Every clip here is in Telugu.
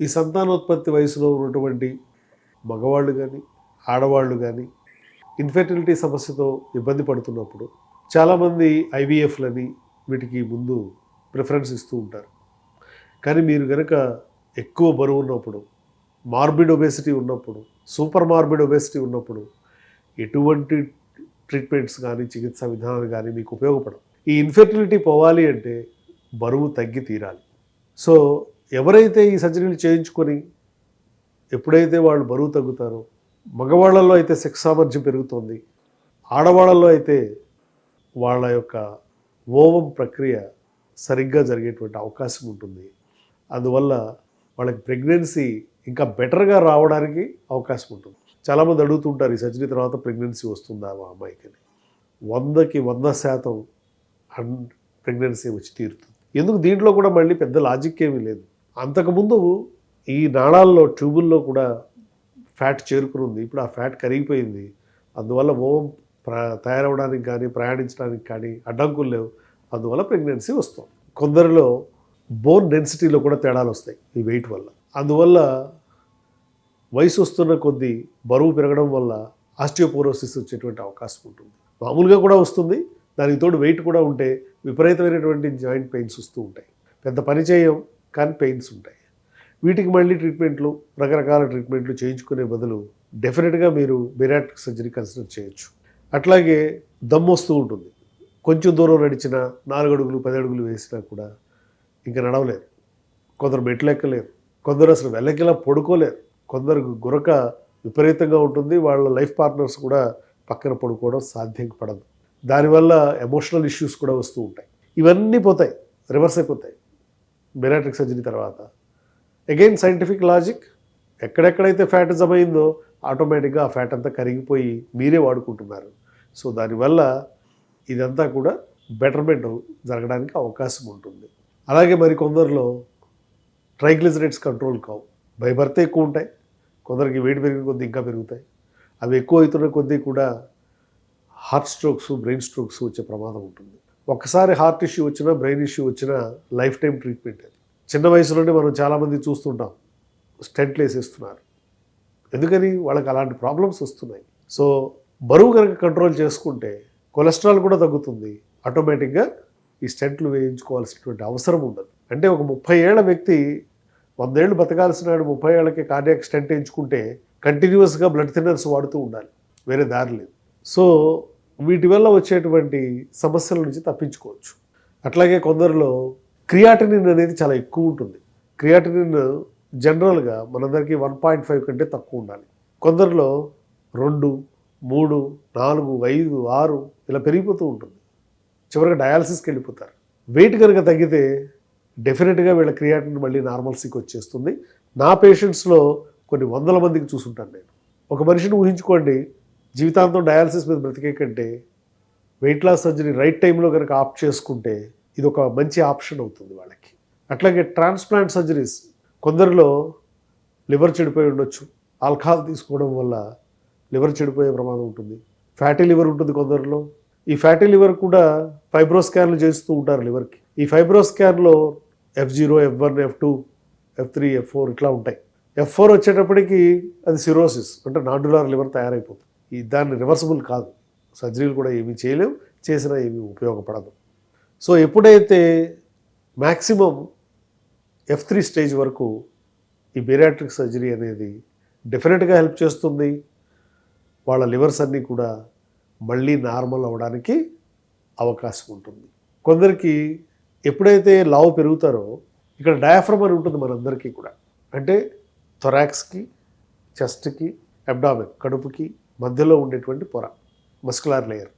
ఈ సంతానోత్పత్తి వయసులో ఉన్నటువంటి మగవాళ్ళు కానీ ఆడవాళ్ళు కానీ ఇన్ఫెర్టిలిటీ సమస్యతో ఇబ్బంది పడుతున్నప్పుడు చాలామంది ఐవీఎఫ్లని వీటికి ముందు ప్రిఫరెన్స్ ఇస్తూ ఉంటారు. కానీ మీరు కనుక ఎక్కువ బరువు ఉన్నప్పుడు, మార్బిడ్ ఒబేసిటీ ఉన్నప్పుడు, సూపర్ మార్బిడ్ ఒబేసిటీ ఉన్నప్పుడు ఎటువంటి ట్రీట్మెంట్స్ కానీ చికిత్సా విధానాలు కానీ మీకు ఉపయోగపడవు. ఈ ఇన్ఫెర్టిలిటీ పోవాలి అంటే బరువు తగ్గి తీరాలి. సో ఎవరైతే ఈ సర్జరీలు చేయించుకొని ఎప్పుడైతే వాళ్ళు బరువు తగ్గుతారో, మగవాళ్ళల్లో అయితే సెక్స్ సామర్థ్యం పెరుగుతుంది, ఆడవాళ్ళల్లో అయితే వాళ్ళ యొక్క ఓవం ప్రక్రియ సరిగ్గా జరిగేటువంటి అవకాశం ఉంటుంది. అందువల్ల వాళ్ళకి ప్రెగ్నెన్సీ ఇంకా బెటర్గా రావడానికి అవకాశం ఉంటుంది. చాలామంది అడుగుతుంటారు, ఈ సర్జరీ తర్వాత ప్రెగ్నెన్సీ వస్తుందా మా అమ్మాయికి అని. 100కి 100% ప్రెగ్నెన్సీ వచ్చి తీరుతుంది. ఎందుకు? దీంట్లో కూడా మళ్ళీ పెద్ద లాజిక్ ఏమీ లేదు. అంతకుముందు ఈ నాళాల్లో ట్యూబుల్లో కూడా ఫ్యాట్ చేరుకుని ఉంది. ఇప్పుడు ఆ ఫ్యాట్ కరిగిపోయింది. అందువల్ల ఓవం తయారవడానికి కానీ ప్రయాణించడానికి కానీ అడ్డంకులు లేవు. అందువల్ల ప్రెగ్నెన్సీ వస్తుంది. కొందరిలో బోన్ డెన్సిటీలో కూడా తేడాలు వస్తాయి ఈ వెయిట్ వల్ల. అందువల్ల వయసు వస్తున్న కొద్దీ బరువు పెరగడం వల్ల ఆస్టియోపోరోసిస్ వచ్చేటువంటి అవకాశం ఉంటుంది. మామూలుగా కూడా వస్తుంది. దానికి తోడు వెయిట్ కూడా ఉంటే విపరీతమైనటువంటి జాయింట్ పెయిన్స్ వస్తూ ఉంటాయి. పెద్ద పని చేయం కానీ పెయిన్స్ ఉంటాయి. వీటికి మళ్ళీ ట్రీట్మెంట్లు, రకరకాల ట్రీట్మెంట్లు చేయించుకునే బదులు డెఫినెట్గా మీరు బెరాట్రిక్ సర్జరీ కన్సిడర్ చేయొచ్చు. అట్లాగే దమ్ము వస్తూ ఉంటుంది. కొంచెం దూరం నడిచినా 4 అడుగులు 10 అడుగులు వేసినా కూడా ఇంకా నడవలేరు. కొందరు మెట్లు ఎక్కలేరు, కొందరు అసలు వెళ్ళకిలా పడుకోలేరు, కొందరు గురక విపరీతంగా ఉంటుంది. వాళ్ళ లైఫ్ పార్ట్నర్స్ కూడా పక్కన పడుకోవడం సాధ్యం పడదు. దానివల్ల ఎమోషనల్ ఇష్యూస్ కూడా వస్తూ ఉంటాయి. ఇవన్నీ పోతాయి, రివర్స్ అయిపోతాయి బెరాట్రిక్ సర్జరీ తర్వాత. అగైన్ సైంటిఫిక్ లాజిక్, ఎక్కడెక్కడైతే ఫ్యాట్ జమ అయిందో ఆటోమేటిక్గా ఆ ఫ్యాట్ అంతా కరిగిపోయి మీరే వాడుకుంటున్నారు. సో దానివల్ల ఇదంతా కూడా బెటర్మెంట్ జరగడానికి అవకాశం ఉంటుంది. అలాగే మరి కొందరిలో ట్రైగ్లిజరైడ్స్ కంట్రోల్ కావు, బై బర్త్ ఎక్కువ ఉంటాయి. కొందరికి వెయిట్ పెరిగిన కొద్దీ ఇంకా పెరుగుతాయి. అవి ఎక్కువ అవుతున్న కొద్దీ కూడా హార్ట్ స్ట్రోక్స్, బ్రెయిన్ స్ట్రోక్స్ వచ్చే ప్రమాదం ఉంటుంది. ఒక్కసారి హార్ట్ ఇష్యూ వచ్చినా, బ్రెయిన్ ఇష్యూ వచ్చినా లైఫ్ టైం ట్రీట్మెంట్ అది. చిన్న వయసులోనే మనం చాలామంది చూస్తుంటాం స్టెంట్లు వేసేస్తున్నారు. ఎందుకని? వాళ్ళకి అలాంటి ప్రాబ్లమ్స్ వస్తున్నాయి. సో బరువు కనుక కంట్రోల్ చేసుకుంటే కొలెస్ట్రాల్ కూడా తగ్గుతుంది. ఆటోమేటిక్గా ఈ స్టెంట్లు వేయించుకోవాల్సినటువంటి అవసరం ఉండదు. అంటే ఒక 30 ఏళ్ల వ్యక్తి 100 ఏళ్ళు బతకాల్సిన 30 ఏళ్ళకి కార్డియాక్ స్టెంట్ వేయించుకుంటే కంటిన్యూస్గా బ్లడ్ థిన్నర్స్ వాడుతూ ఉండాలి, వేరే దారి లేదు. సో వీటి వల్ల వచ్చేటువంటి సమస్యల నుంచి తప్పించుకోవచ్చు. అట్లాగే కొందరిలో క్రియాటినిన్ అనేది చాలా ఎక్కువ ఉంటుంది. క్రియాటినిన్ జనరల్గా మనందరికీ 1.5 కంటే తక్కువ ఉండాలి. కొందరిలో 2, 3, 4, 5, 6 ఇలా పెరిగిపోతూ ఉంటుంది. చివరిగా డయాలసిస్కి వెళ్ళిపోతారు. వెయిట్ కనుక తగ్గితే డెఫినెట్గా వీళ్ళ క్రియాటినిన్ మళ్ళీ నార్మల్సీకి వచ్చేస్తుంది. నా పేషెంట్స్లో కొన్ని 100 మందికి చూసుంటాను నేను. ఒక మనిషిని ఊహించుకోండి, జీవితాంతం డయాలసిస్ మీద బ్రతికే కంటే వెయిట్ లాస్ సర్జరీ రైట్ టైంలో కనుక ఆప్ట్ చేసుకుంటే ఇది ఒక మంచి ఆప్షన్ అవుతుంది వాళ్ళకి. అట్లాగే ట్రాన్స్ప్లాంట్ సర్జరీస్, కొందరిలో లివర్ చెడిపోయి ఉండొచ్చు, ఆల్కహాల్ తీసుకోవడం వల్ల లివర్ చెడిపోయే ప్రమాదం ఉంటుంది. ఫ్యాటీ లివర్ ఉంటుంది కొందరిలో. ఈ ఫ్యాటీ లివర్ కూడా ఫైబ్రో స్కాన్లు చేస్తూ ఉంటారు లివర్కి. ఈ fibro స్కాన్లో F0, F1, F2, F3, F4 ఇట్లా ఉంటాయి. F4 వచ్చేటప్పటికి అది సిరోసిస్, అంటే నాడ్యులర్ లివర్ తయారైపోతుంది. దాన్ని రివర్సిబుల్ కాదు. సర్జరీలు కూడా ఏమీ చేయలేవు, చేసినా ఏమీ ఉపయోగపడదు. సో ఎప్పుడైతే మ్యాక్సిమం F3 స్టేజ్ వరకు ఈ బెరాట్రిక్ సర్జరీ అనేది డెఫినెట్గా హెల్ప్ చేస్తుంది. వాళ్ళ లివర్స్ అన్నీ కూడా మళ్ళీ నార్మల్ అవ్వడానికి అవకాశం ఉంటుంది. కొందరికి ఎప్పుడైతే లావు పెరుగుతారో ఇక్కడ డయాఫ్రమ్ అని ఉంటుంది మనందరికీ కూడా. అంటే థొరాక్స్కి, చెస్ట్కి, అబ్డామెన్ కడుపుకి మధ్యలో ఉండేటువంటి పొర, మస్కులర్ లేయర్.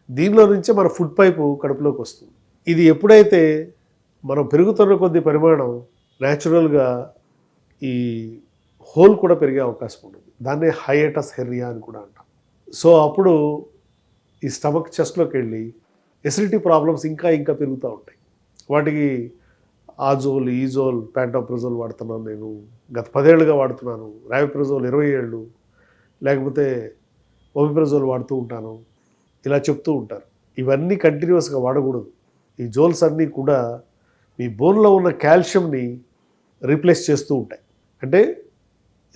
దీనిలో నుంచే మన ఫుడ్ పైపు కడుపులోకి వస్తుంది. ఇది ఎప్పుడైతే మనం పెరుగుతున్న కొద్ది పరిమాణం న్యాచురల్గా ఈ హోల్ కూడా పెరిగే అవకాశం ఉంటుంది. దాన్నే హైయటస్ హెర్నియా అని కూడా అంటాం. సో అప్పుడు ఈ స్టమక్ చెస్ట్లోకి వెళ్ళి ఎసిడిటీ ప్రాబ్లమ్స్ ఇంకా ఇంకా పెరుగుతూ ఉంటాయి. వాటికి ఆజోల్, ఈజోల్, ప్యాంటోప్రజోల్ వాడుతున్నాను నేను, గత 10 ఏళ్ళుగా వాడుతున్నాను. రావిప్రజోల్ 20 ఏళ్ళు, లేకపోతే ఒమిప్రజోల్ వాడుతూ ఉంటాను, ఇలా చెప్తూ ఉంటారు. ఇవన్నీ కంటిన్యూస్గా వాడకూడదు. ఈ జోల్స్ అన్నీ కూడా మీ బోన్లో ఉన్న కాల్షియంని రీప్లేస్ చేస్తూ ఉంటాయి. అంటే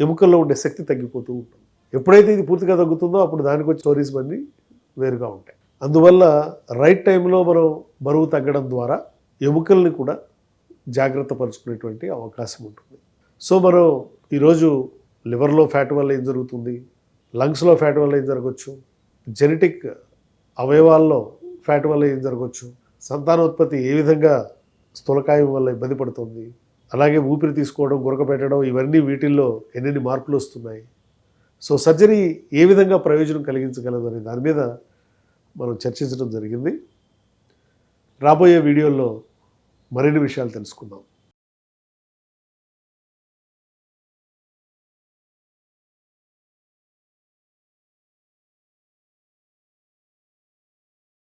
ఎముకల్లో ఉండే శక్తి తగ్గిపోతూ ఉంటుంది. ఎప్పుడైతే ఇది పూర్తిగా తగ్గుతుందో అప్పుడు దానికి వచ్చే స్టోరీస్ అన్నీ వేరుగా ఉంటాయి. అందువల్ల రైట్ టైంలో మనం బరువు తగ్గడం ద్వారా ఎముకల్ని కూడా జాగ్రత్త పరుచుకునేటువంటి అవకాశం ఉంటుంది. సో మనం ఈరోజు లివర్లో ఫ్యాట్ వల్ల ఏం జరుగుతుంది, లంగ్స్లో ఫ్యాట్ వల్ల ఏం జరగవచ్చు, జెనెటిక్ అవయవాల్లో ఫ్యాట్ వల్ల ఏం జరగవచ్చు, సంతానోత్పత్తి ఏ విధంగా స్థూలకాయం వల్ల ఇబ్బంది పడుతుంది, అలాగే ఊపిరి తీసుకోవడం, గురక పెట్టడం, ఇవన్నీ వీటిల్లో ఎన్నెన్ని మార్పులు వస్తున్నాయి. సో సర్జరీ ఏ విధంగా ప్రయోజనం కలిగించగలదు అనే దాని మీద మనం చర్చించడం జరిగింది. రాబోయే వీడియోల్లో మరిన్ని విషయాలు తెలుసుకుందాం.